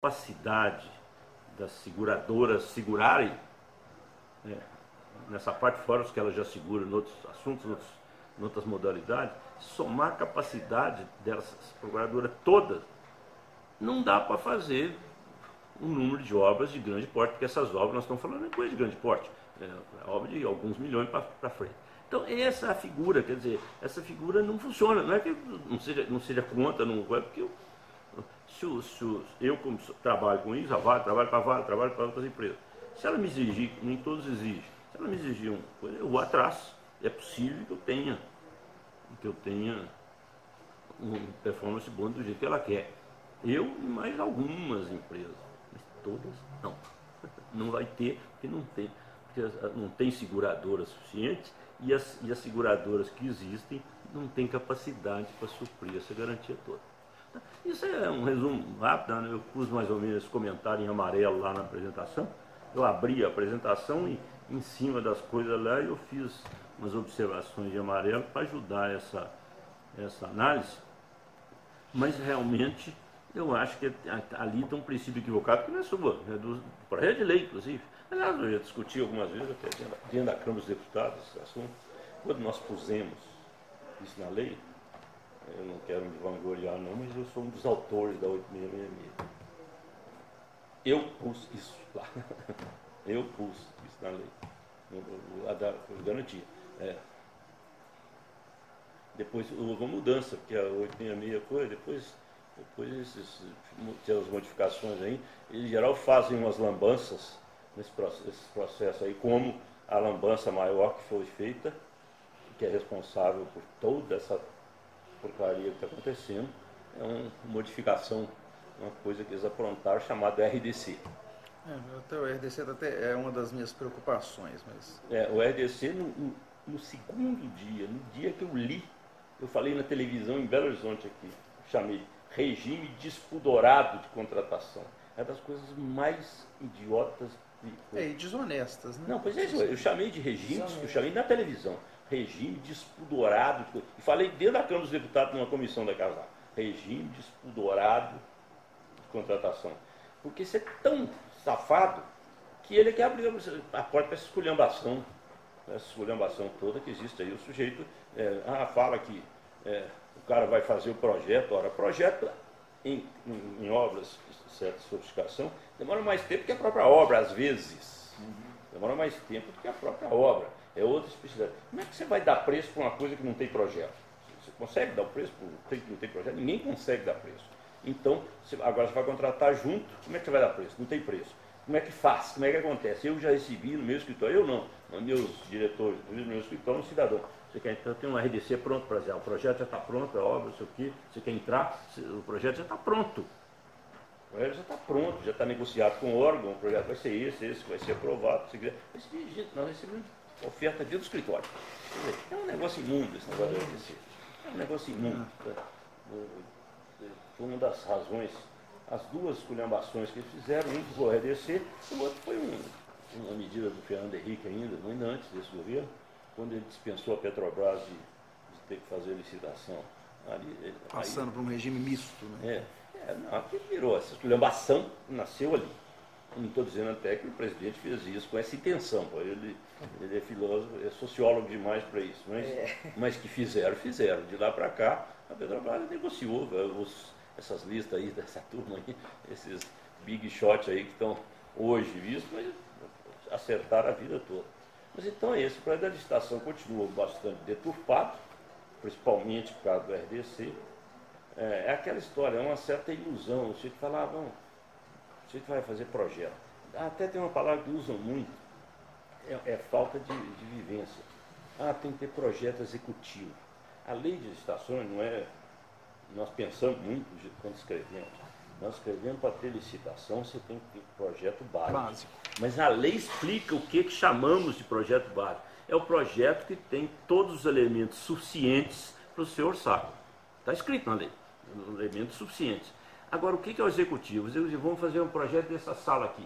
capacidade das seguradoras segurarem, né, nessa parte fora os que elas já seguram em outros assuntos, em outras modalidades, somar a capacidade dessas procuradoras todas, não dá para fazer um número de obras de grande porte, porque essas obras, nós estamos falando de coisa de grande porte, é obra de alguns milhões para frente. Então, essa é a figura, quer dizer, essa figura não funciona, não é que não seja conta, não é porque eu como trabalho com isso, a Vale, trabalho com a Vale, trabalho com outras empresas, se ela me exigir, nem todos exigem, se ela me exigir uma coisa, eu vou atrás, é possível que eu tenha uma performance boa do jeito que ela quer. Eu e mais algumas empresas, mas todas não. Não vai ter, porque não tem seguradoras suficientes e as seguradoras que existem não têm capacidade para suprir essa garantia toda. Isso é um resumo rápido, né? Eu pus mais ou menos esse comentário em amarelo lá na apresentação. Eu abri a apresentação e em cima das coisas lá eu fiz umas observações de amarelo para ajudar essa análise. Mas realmente eu acho que ali está um princípio equivocado, que não é sua, é do projeto de lei, inclusive. Aliás, eu já discuti algumas vezes, até dentro da Câmara dos Deputados, esse assunto. Quando nós pusemos isso na lei, eu não quero me vangloriar não, mas eu sou um dos autores da 8666. Eu pus isso lá. Eu pus isso na lei. A garantia. Depois houve uma mudança, porque a 866 foi, depois as modificações aí, em geral fazem umas lambanças nesse processo aí, como a lambança maior que foi feita, que é responsável por toda essa porcaria que está acontecendo, é uma modificação, uma coisa que eles aprontaram chamada RDC. Até o RDC até é uma das minhas preocupações. Mas... o RDC, no segundo dia, no dia que eu li, eu falei na televisão em Belo Horizonte aqui, chamei regime despudorado de contratação. É das coisas mais idiotas e desonestas, né? Não, pois é isso, eu chamei de regime, eu chamei na televisão, regime despudorado, e falei dentro da Câmara dos Deputados numa comissão da Casa, regime despudorado de contratação. Porque você é tão safado que ele quer abrir a porta para essa esculhambação toda que existe aí. O sujeito fala que o cara vai fazer o projeto, projeto em obras de certa sofisticação demora mais tempo que a própria obra, às vezes. Demora mais tempo do que a própria obra. É outra especialidade. Como é que você vai dar preço para uma coisa que não tem projeto? Você consegue dar o preço para uma que não tem projeto? Ninguém consegue dar preço. Então, agora você vai contratar junto, como é que você vai dar preço? Não tem preço. Como é que faz? Como é que acontece? Eu já recebi no meu escritório, eu não, meus diretores, no meu escritório, um cidadão. Você quer entrar, tem um RDC pronto para fazer, o projeto já está pronto, a obra, não sei o quê, você quer entrar, o projeto já está pronto. O projeto já está pronto, já está negociado com o órgão, o projeto vai ser esse que vai ser aprovado. Se quiser. Nós recebemos oferta dentro do escritório. Quer dizer, é um negócio imundo esse negócio do RDC. É um negócio imundo. Foi uma das razões, as duas esculhambações que eles fizeram, um foi o RDC, o outro foi uma medida do Fernando Henrique ainda antes desse governo, quando ele dispensou a Petrobras de ter que fazer licitação. Passando para um regime misto, né? Aqui virou, essa esculhambação nasceu ali. Eu não estou dizendo até que o presidente fez isso com essa intenção, pô. Ele é filósofo, é sociólogo demais para isso, mas que fizeram. De lá para cá, a Petrobras negociou essas listas aí, dessa turma aí, esses big shots aí que estão hoje vistos, mas acertaram a vida toda. Mas então é isso, o projeto da licitação continua bastante deturpado, principalmente por causa do RDC. É aquela história, é uma certa ilusão. O sujeito fala, o sujeito vai fazer projeto. Até tem uma palavra que usam muito, é falta de vivência. Tem que ter projeto executivo. A lei de licitações não é... Nós pensamos muito quando escrevemos. Nós escrevemos para ter licitação, você tem que ter projeto básico. Mas a lei explica o que chamamos de projeto básico. É o projeto que tem todos os elementos suficientes para o seu orçado. Está escrito na lei, elementos suficientes. Agora, o que é o executivo? Os executivos vão fazer um projeto dessa sala aqui.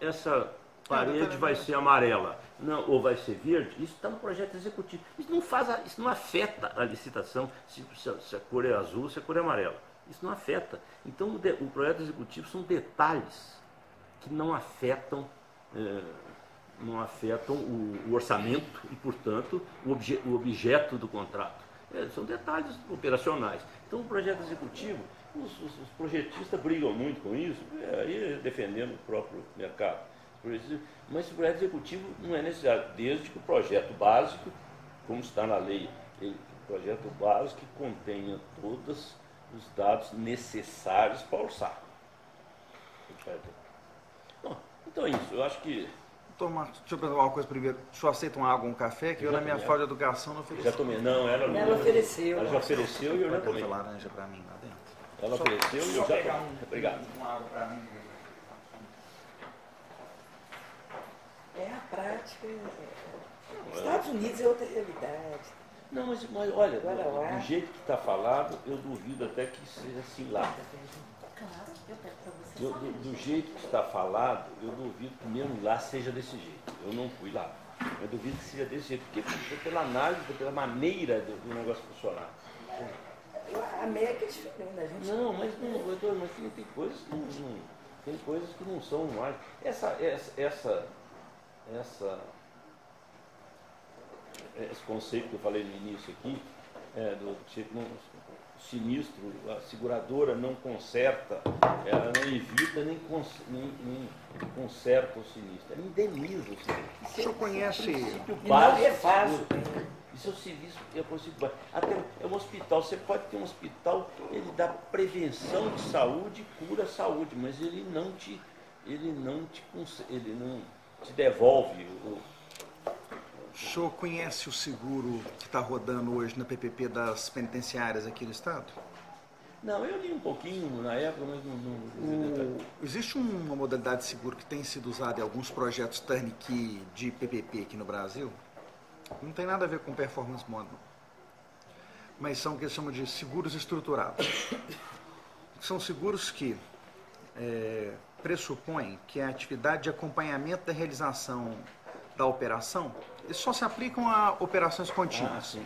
Essa parede vai ser amarela, não, ou vai ser verde. Isso está no projeto executivo. Isso não afeta a licitação se a cor é azul, se a cor é amarela. Isso não afeta. Então, o projeto executivo são detalhes que não afetam o orçamento e, portanto, o objeto do contrato. São detalhes operacionais. Então, o projeto executivo, os projetistas brigam muito com isso, aí defendendo o próprio mercado. Mas o projeto executivo não é necessário, desde que o projeto básico, como está na lei, o projeto básico que contenha todos os dados necessários para orçar. Bom, então é isso, eu acho que... Doutor Marcos, deixa eu perguntar uma coisa primeiro. O senhor aceita uma água, um café? Que eu, na minha falta de educação, não ofereci. Já tomei, não, ela não. Ela ofereceu. Ela já ofereceu e eu já tomei. Laranja para mim lá dentro. Ela ofereceu e eu já tomei. Obrigado. Uma água para mim. É a prática. Estados Unidos é outra realidade. Não, mas olha, do jeito que está falado, eu duvido até que seja assim lá. Do jeito que está falado, eu duvido que mesmo lá seja desse jeito. Eu não fui lá. Eu duvido que seja desse jeito, porque pela análise, pela maneira do negócio funcionar. A América é diferente da gente. Não, mas tem coisas que não, tem coisas que não são mais. Esse conceito que eu falei no início aqui, do sinistro, a seguradora não conserta, ela não evita nem conserta o sinistro, ela indeniza o sinistro. O senhor conhece... E não refaz o bem. Isso é o serviço, até um hospital, você pode ter um hospital, ele dá prevenção de saúde, cura a saúde, mas ele não te devolve. O senhor conhece o seguro que está rodando hoje na PPP das penitenciárias aqui no estado? Não, eu li um pouquinho na época, mas não existe uma modalidade de seguro que tem sido usada em alguns projetos turnkey de PPP aqui no Brasil. Não tem nada a ver com performance bond, mas são o que eles chamam de seguros estruturados. São seguros que pressupõem que a atividade de acompanhamento da realização da operação, eles só se aplicam a operações contínuas.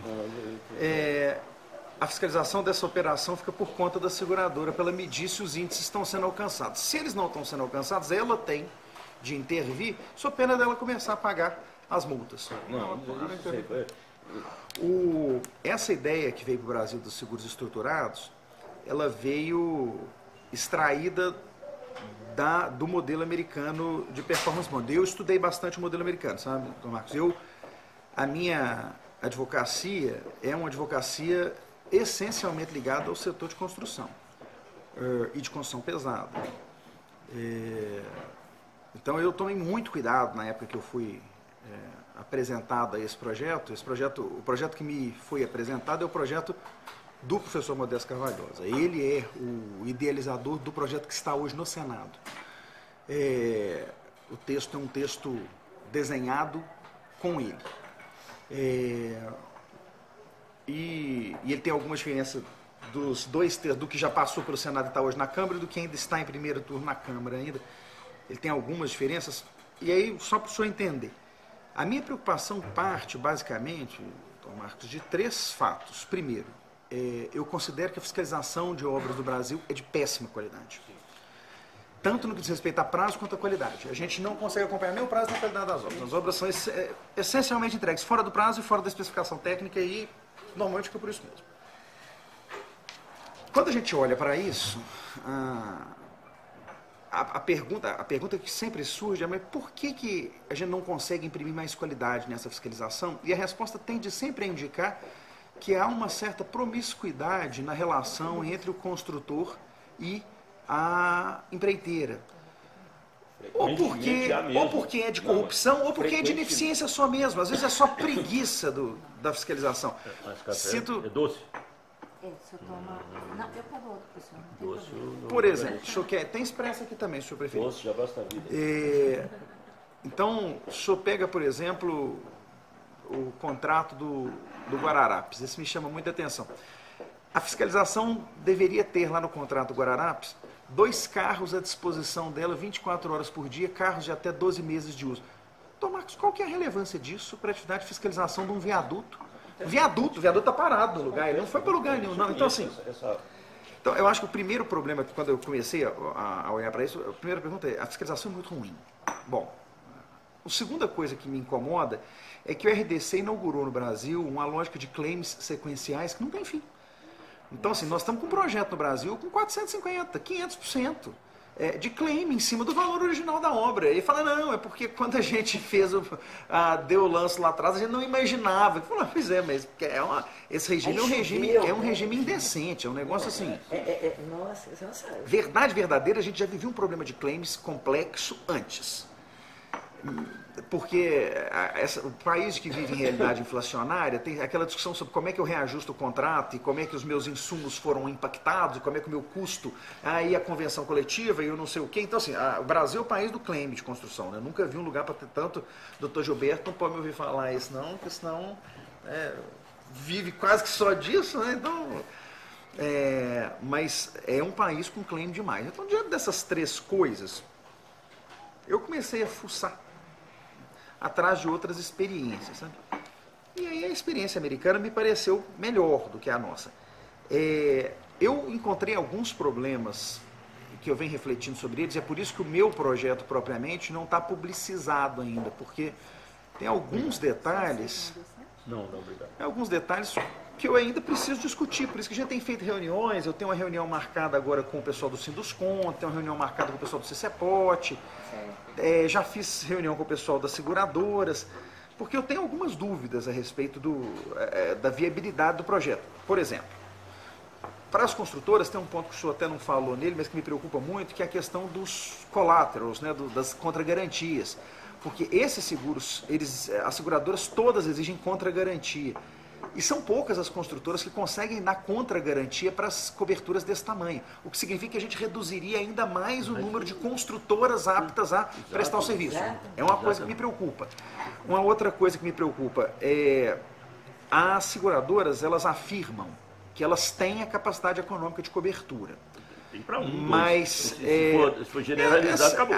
A fiscalização dessa operação fica por conta da seguradora, para ela medir se os índices estão sendo alcançados. Se eles não estão sendo alcançados, ela tem de intervir, sob pena dela começar a pagar as multas. Essa ideia que veio para o Brasil dos seguros estruturados, ela veio extraída do modelo americano de performance bond. Eu estudei bastante o modelo americano, sabe, Dr. Marcos? A minha advocacia é uma advocacia essencialmente ligada ao setor de construção e de construção pesada. Então eu tomei muito cuidado na época que eu fui apresentado a esse projeto. O projeto que me foi apresentado é o projeto do professor Modesto Carvalhosa. Ele é o idealizador do projeto que está hoje no Senado. O texto é um texto desenhado com ele. E ele tem alguma diferença dos dois textos, do que já passou pelo Senado e está hoje na Câmara e do que ainda está em primeiro turno na Câmara ainda. Ele tem algumas diferenças. E aí, só para o senhor entender, a minha preocupação parte, basicamente, Dr. Marcos, de 3 fatos. Primeiro, eu considero que a fiscalização de obras do Brasil é de péssima qualidade. Tanto no que diz respeito a prazo quanto a qualidade. A gente não consegue acompanhar nem o prazo nem a qualidade das obras. As obras são essencialmente entregues fora do prazo e fora da especificação técnica e normalmente fica por isso mesmo. Quando a gente olha para isso, a pergunta que sempre surge é: mas por que a gente não consegue imprimir mais qualidade nessa fiscalização? E a resposta tende sempre a indicar que há uma certa promiscuidade na relação entre o construtor e a empreiteira. Ou porque é de corrupção, ou porque é de ineficiência só mesmo. Às vezes é só preguiça da fiscalização. Mas café é doce? Se eu tomar... Não, eu pego outro, professor. Doce. Por exemplo, o senhor tem expresso aqui também, se o senhor preferir. Doce já basta a vida. Então, o senhor pega, por exemplo, o contrato do Guararapes. Esse me chama muita atenção. A fiscalização deveria ter lá no contrato do Guararapes 2 carros à disposição dela 24 horas por dia, carros de até 12 meses de uso. Então, Marcos, qual que é a relevância disso para a atividade de fiscalização de um viaduto? O viaduto está parado no lugar, ele não foi para lugar nenhum, não. Então, assim, Então, eu acho que o primeiro problema, quando eu comecei a olhar para isso, a primeira pergunta é, a fiscalização é muito ruim. Bom, a segunda coisa que me incomoda é que o RDC inaugurou no Brasil uma lógica de claims sequenciais que não tem fim. Então, assim, nós estamos com um projeto no Brasil com 450%, 500% de claim em cima do valor original da obra. E fala, não, é porque quando a gente deu o lance lá atrás, a gente não imaginava. Fala, pois é, mas esse regime é um regime indecente, é um negócio assim. Nossa, você não sabe. Verdade verdadeira, a gente já vivia um problema de claims complexo antes. Porque o país que vive em realidade inflacionária tem aquela discussão sobre como é que eu reajusto o contrato e como é que os meus insumos foram impactados e como é que o meu custo, aí a convenção coletiva e eu não sei o quê. Então, assim, o Brasil é o país do claim de construção, né? Eu nunca vi um lugar para ter tanto. Doutor Gilberto não pode me ouvir falar isso não, porque senão vive quase que só disso, né? Então, mas é um país com claim demais. Então, diante dessas três coisas, eu comecei a fuçar atrás de outras experiências, sabe? E aí a experiência americana me pareceu melhor do que a nossa. Eu encontrei alguns problemas que eu venho refletindo sobre eles, e é por isso que o meu projeto propriamente não está publicizado ainda, porque tem alguns detalhes... Não, obrigado. Alguns detalhes que eu ainda preciso discutir, por isso que a gente tem feito reuniões, eu tenho uma reunião marcada agora com o pessoal do Sinduscon, tenho uma reunião marcada com o pessoal do CCEPOT, já fiz reunião com o pessoal das seguradoras, porque eu tenho algumas dúvidas a respeito da viabilidade do projeto. Por exemplo, para as construtoras tem um ponto que o senhor até não falou nele, mas que me preocupa muito, que é a questão dos collaterals, né, das contragarantias. Porque esses seguros, as seguradoras todas exigem contragarantia. E são poucas as construtoras que conseguem dar contragarantia para as coberturas desse tamanho. O que significa que a gente reduziria ainda mais o número de construtoras aptas a prestar o serviço. É uma coisa que me preocupa. Uma outra coisa que me preocupa é as seguradoras, elas afirmam que elas têm a capacidade econômica de cobertura. Tem para mas se for generalizado, acabou.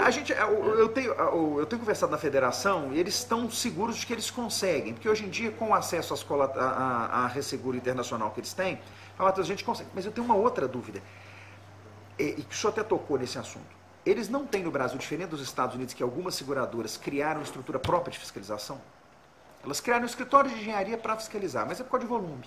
Eu tenho conversado na federação e eles estão seguros de que eles conseguem, porque hoje em dia, com o acesso à Resseguro Internacional que eles têm, a gente consegue. Mas eu tenho uma outra dúvida, e que o senhor até tocou nesse assunto. Eles não têm no Brasil, diferente dos Estados Unidos, que algumas seguradoras criaram estrutura própria de fiscalização. Elas criaram um escritório de engenharia para fiscalizar, mas é por causa de volume.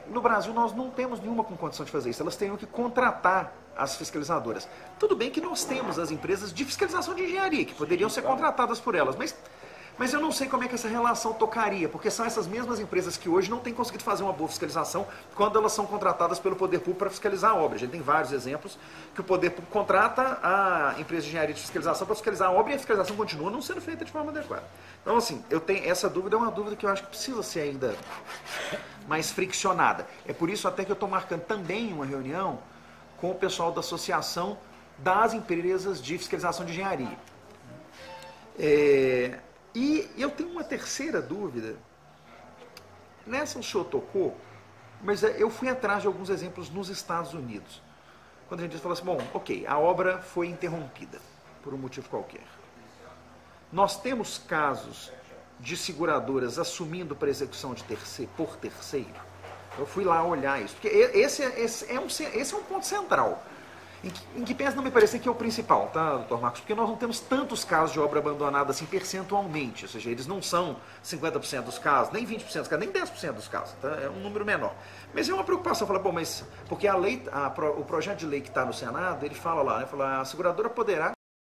No Brasil nós não temos nenhuma com condição de fazer isso, elas teriam que contratar as fiscalizadoras. Tudo bem que nós temos as empresas de fiscalização de engenharia, que poderiam ser contratadas por elas, mas eu não sei como é que essa relação tocaria, porque são essas mesmas empresas que hoje não têm conseguido fazer uma boa fiscalização quando elas são contratadas pelo Poder Público para fiscalizar a obra. A gente tem vários exemplos que o Poder Público contrata a empresa de engenharia de fiscalização para fiscalizar a obra e a fiscalização continua não sendo feita de forma adequada. Então, assim, eu tenho essa dúvida, é uma dúvida que eu acho que precisa ser ainda mais friccionada. É por isso até que eu estou marcando também uma reunião com o pessoal da Associação das Empresas de Fiscalização de Engenharia. E eu tenho uma terceira dúvida. Nessa o senhor tocou, mas eu fui atrás de alguns exemplos nos Estados Unidos. Quando a gente fala assim, bom, ok, a obra foi interrompida por um motivo qualquer. Nós temos casos de seguradoras assumindo para execução de por terceiro. Eu fui lá olhar isso, porque esse é um ponto central. Em que pensa não me parecer que é o principal, tá, doutor Marcos? Porque nós não temos tantos casos de obra abandonada assim percentualmente, ou seja, eles não são 50% dos casos, nem 20% dos casos, nem 10% dos casos, tá? É um número menor. Mas é uma preocupação, falar, bom, mas porque o projeto de lei que está no Senado, ele fala lá, né, fala, a seguradora poderá